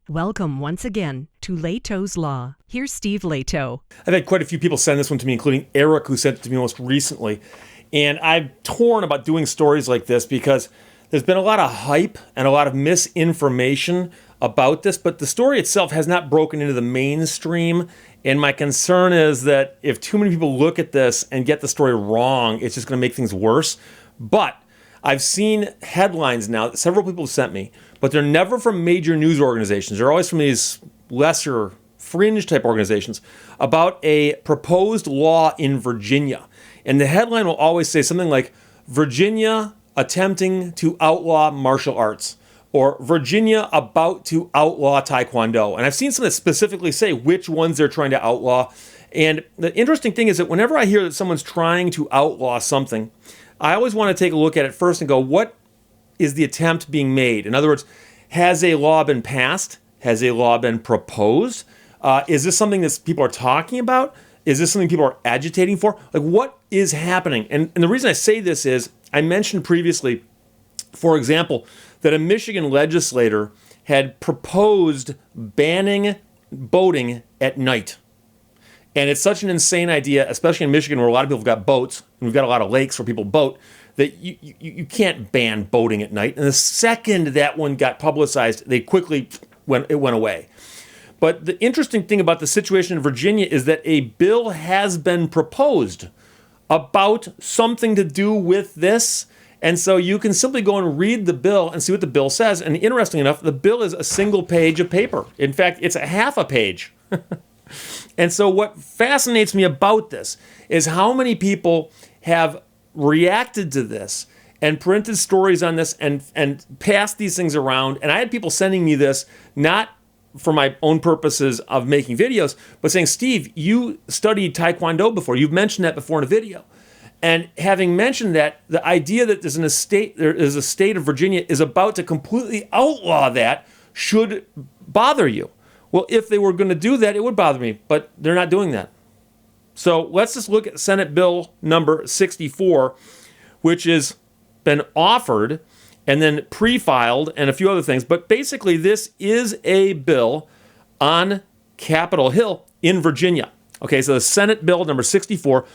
Welcome once again to Lehto's Law. Here's Steve Lehto. I've had quite a few people send this one to me, including Eric, who sent it to me most recently. And I'm torn about doing stories like this because there's been a lot of hype and a lot of misinformation about this, but the story itself has not broken into the mainstream. And my concern is that if too many people look at this and get the story wrong, it's just going to make things worse. But I've seen headlines now that several people have sent me, but they're never from major news organizations. They're always from these lesser fringe type organizations about a proposed law in Virginia. And the headline will always say something like, Virginia attempting to outlaw martial arts, or Virginia about to outlaw Taekwondo. And I've seen some that specifically say which ones they're trying to outlaw. And the interesting thing is that whenever I hear that someone's trying to outlaw something, I always want to take a look at it first and go, what is the attempt being made? In other words, has a law been passed? Has a law been proposed? Is this something that people are talking about? Is this something people are agitating for? Like, what is happening? And the reason I say this is, I mentioned previously, for example, that a Michigan legislator had proposed banning boating at night. And it's such an insane idea, especially in Michigan where a lot of people have got boats, and we've got a lot of lakes where people boat, that you can't ban boating at night. And the second that one got publicized, they quickly went away. But the interesting thing about the situation in Virginia is that a bill has been proposed about something to do with this. And so you can simply go and read the bill and see what the bill says. And interestingly enough, the bill is a single page of paper. In fact, it's a half a page. And so what fascinates me about this is how many people have reacted to this and printed stories on this and passed these things around. And I had people sending me this, not for my own purposes of making videos, but saying, Steve, you studied Taekwondo before. You've mentioned that before in a video. And having mentioned that, the idea that there is a state of Virginia is about to completely outlaw that should bother you. Well, if they were going to do that, it would bother me, but they're not doing that. So let's just look at Senate Bill number 64, which has been offered and then pre-filed and a few other things. But basically, this is a bill on Capitol Hill in Virginia. Okay, so the Senate Bill number 64,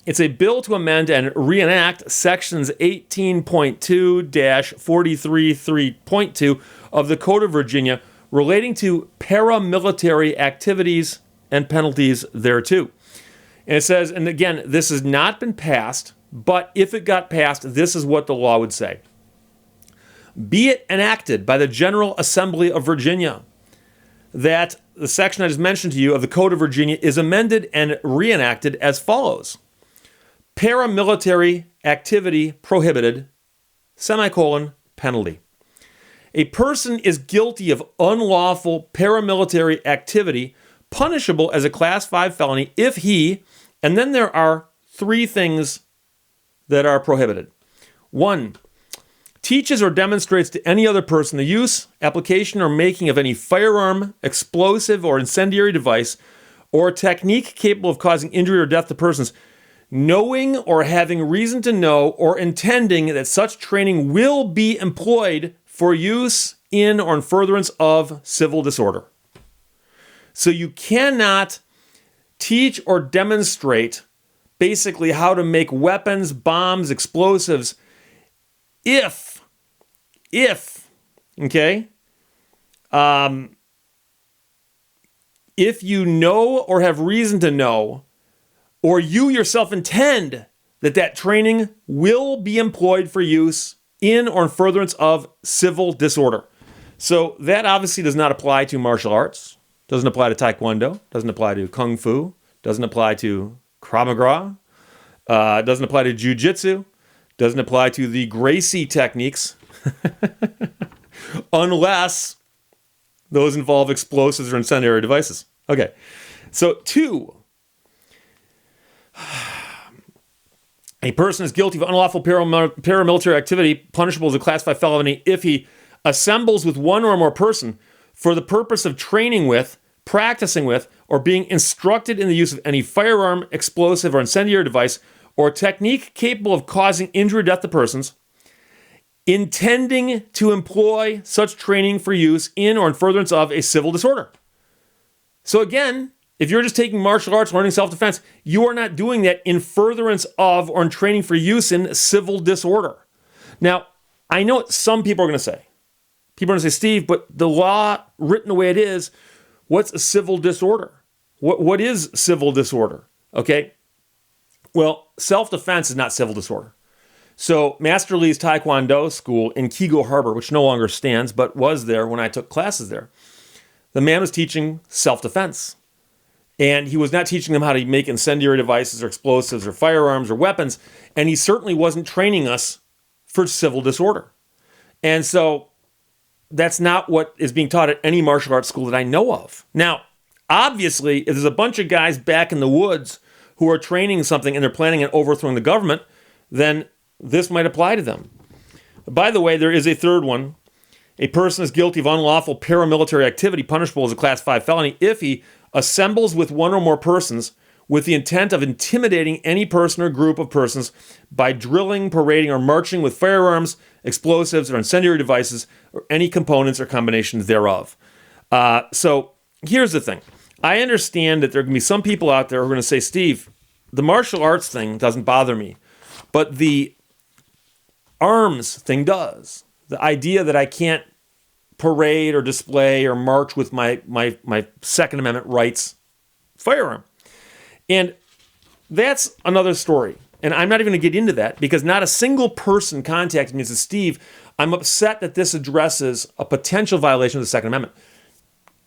it's a bill to amend and reenact sections 18.2-433.2 of the Code of Virginia relating to paramilitary activities and penalties thereto. And it says, and again, this has not been passed, but if it got passed, this is what the law would say. Be it enacted by the General Assembly of Virginia that the section I just mentioned to you of the Code of Virginia is amended and reenacted as follows. Paramilitary activity prohibited, penalty. A person is guilty of unlawful paramilitary activity punishable as a Class 5 felony if he, and then there are three things that are prohibited. 1, teaches or demonstrates to any other person the use, application, or making of any firearm, explosive, or incendiary device, or technique capable of causing injury or death to persons, knowing or having reason to know or intending that such training will be employed for use in or in furtherance of civil disorder. So you cannot teach or demonstrate basically how to make weapons, bombs, explosives if, okay, if you know or have reason to know, or you yourself intend that training will be employed for use in or in furtherance of civil disorder. So that obviously does not apply to martial arts, doesn't apply to Taekwondo, doesn't apply to Kung Fu, doesn't apply to Krav Maga, doesn't apply to Jiu-Jitsu, doesn't apply to the Gracie techniques, unless those involve explosives or incendiary devices. Okay, so 2, a person is guilty of unlawful paramilitary activity punishable as a Class 5 felony if he assembles with one or more person for the purpose of training with, practicing with, or being instructed in the use of any firearm, explosive, or incendiary device, or technique capable of causing injury or death to persons, intending to employ such training for use in or in furtherance of a civil disorder. So again, if you're just taking martial arts, learning self-defense, you are not doing that in furtherance of or in training for use in civil disorder. Now, I know what some people are going to say. People are going to say, Steve, but the law written the way it is, what's a civil disorder? What is civil disorder? Okay? Well, self-defense is not civil disorder. So Master Lee's Taekwondo school in Kigo Harbor, which no longer stands, but was there when I took classes there, the man was teaching self-defense. And he was not teaching them how to make incendiary devices or explosives or firearms or weapons. And he certainly wasn't training us for civil disorder. And so that's not what is being taught at any martial arts school that I know of. Now, obviously, if there's a bunch of guys back in the woods who are training something and they're planning on overthrowing the government, then this might apply to them. By the way, there is a third one. A person is guilty of unlawful paramilitary activity punishable as a Class 5 felony if he assembles with one or more persons with the intent of intimidating any person or group of persons by drilling, parading, or marching with firearms, explosives, or incendiary devices, or any components or combinations thereof. So here's the thing. I understand that there can be some people out there who are going to say, Steve, the martial arts thing doesn't bother me, but the arms thing does. The idea that I can't parade or display or march with my Second Amendment rights firearm. And that's another story. And I'm not even going to get into that because not a single person contacted me and said, Steve, I'm upset that this addresses a potential violation of the Second Amendment.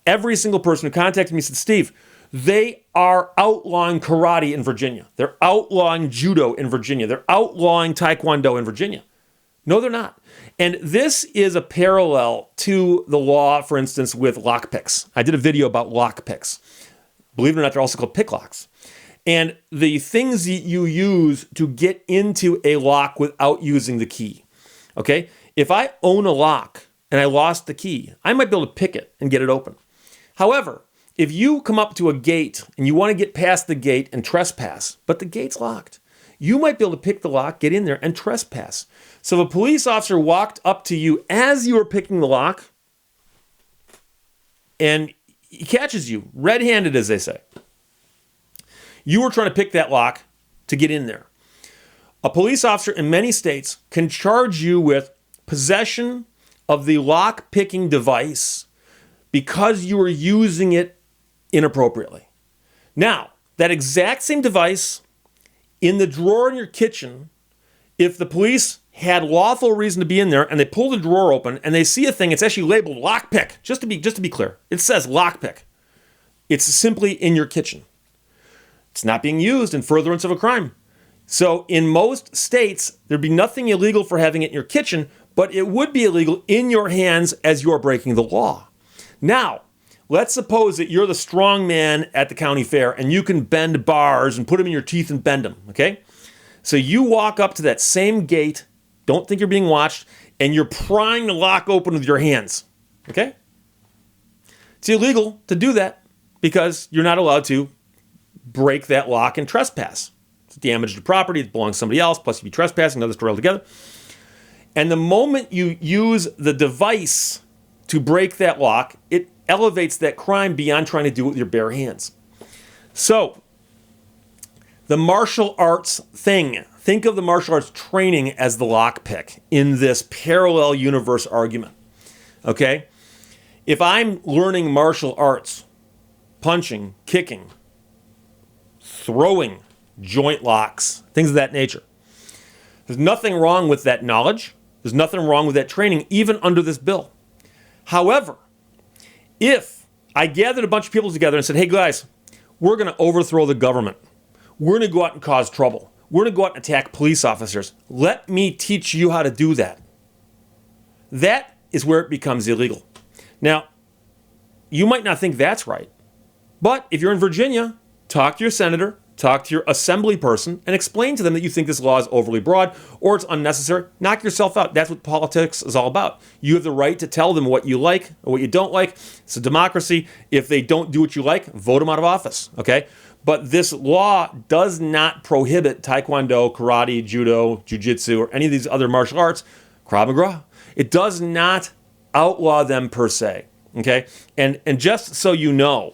Every single person who contacted me said, Steve, they are outlawing karate in Virginia. They're outlawing judo in Virginia. They're outlawing taekwondo in Virginia. No, they're not. And this is a parallel to the law, for instance, with lockpicks. I did a video about lockpicks. Believe it or not, they're also called pick locks. And the things that you use to get into a lock without using the key. Okay? If I own a lock and I lost the key, I might be able to pick it and get it open. However, if you come up to a gate and you want to get past the gate and trespass, but the gate's locked, you might be able to pick the lock, get in there, and trespass. So if a police officer walked up to you as you were picking the lock and he catches you, red-handed as they say, you were trying to pick that lock to get in there. A police officer in many states can charge you with possession of the lock-picking device because you were using it inappropriately. Now, that exact same device in the drawer in your kitchen, if the police had lawful reason to be in there and they pull the drawer open and they see a thing, it's actually labeled lockpick. Just to be clear, it says lockpick. It's simply in your kitchen. It's not being used in furtherance of a crime. So in most states, there'd be nothing illegal for having it in your kitchen, but it would be illegal in your hands as you're breaking the law. Now, let's suppose that you're the strong man at the county fair and you can bend bars and put them in your teeth and bend them, okay? So you walk up to that same gate, don't think you're being watched, and you're prying the lock open with your hands, okay? It's illegal to do that because you're not allowed to break that lock and trespass. It's damage to property that belongs to somebody else, plus you'd be trespassing, another story altogether. And the moment you use the device to break that lock, it elevates that crime beyond trying to do it with your bare hands. So, the martial arts thing, think of the martial arts training as the lockpick in this parallel universe argument. Okay? If I'm learning martial arts, punching, kicking, throwing, joint locks, things of that nature, there's nothing wrong with that knowledge. There's nothing wrong with that training, even under this bill. However, if I gathered a bunch of people together and said, hey guys, we're going to overthrow the government. We're going to go out and cause trouble. We're going to go out and attack police officers. Let me teach you how to do that. That is where it becomes illegal. Now, you might not think that's right, but if you're in Virginia, talk to your senator, talk to your assembly person, and explain to them that you think this law is overly broad or it's unnecessary. Knock yourself out. That's what politics is all about. You have the right to tell them what you like or what you don't like. It's a democracy. If they don't do what you like, vote them out of office, okay? But this law does not prohibit taekwondo, karate, judo, jiu-jitsu, or any of these other martial arts. Krav Maga. It does not outlaw them per se. Okay, and just so you know,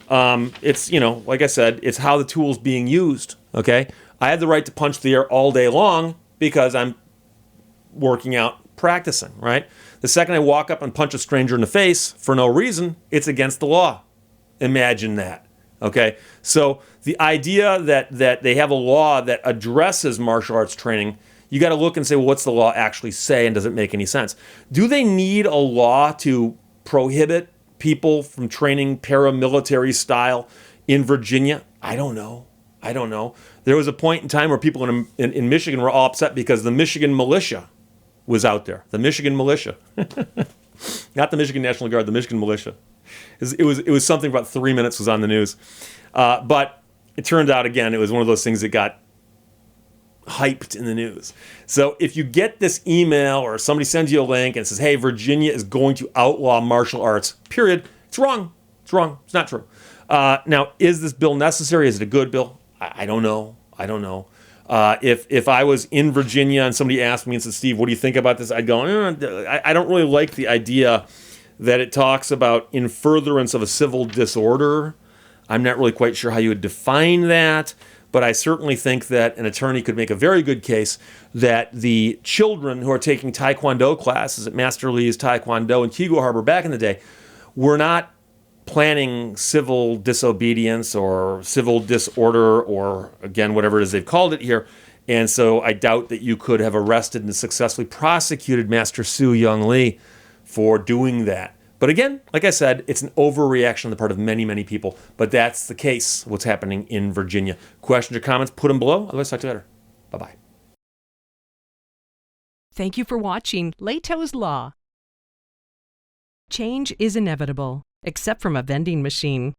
it's, like I said, it's how the tool's being used. Okay, I have the right to punch the air all day long because I'm working out, practicing. Right. The second I walk up and punch a stranger in the face for no reason, it's against the law. Imagine that. Okay, so the idea that they have a law that addresses martial arts training, you got to look and say, well, what's the law actually say, and does it make any sense? Do they need a law to prohibit people from training paramilitary style in Virginia? I don't know. There was a point in time where people in Michigan were all upset because the Michigan militia was out there. The Michigan militia. Not the Michigan National Guard, the Michigan militia. It was something about 3 minutes was on the news. But it turned out, again, it was one of those things that got hyped in the news. So if you get this email or somebody sends you a link and says, hey, Virginia is going to outlaw martial arts, period, it's wrong. It's wrong. It's not true. Now, is this bill necessary? Is it a good bill? I don't know. If I was in Virginia and somebody asked me and said, Steve, what do you think about this? I'd go, I don't really like the idea that it talks about in furtherance of a civil disorder. I'm not really quite sure how you would define that. But I certainly think that an attorney could make a very good case that the children who are taking Taekwondo classes at Master Lee's Taekwondo in Kigo Harbor back in the day were not planning civil disobedience or civil disorder or, again, whatever it is they've called it here. And so I doubt that you could have arrested and successfully prosecuted Master Su Young Lee for doing that. But again, like I said, it's an overreaction on the part of many, many people. But that's the case, what's happening in Virginia. Questions or comments, put them below. Otherwise, talk to you later. Bye-bye. Thank you for watching Lehto's Law. Change is inevitable, except from a vending machine.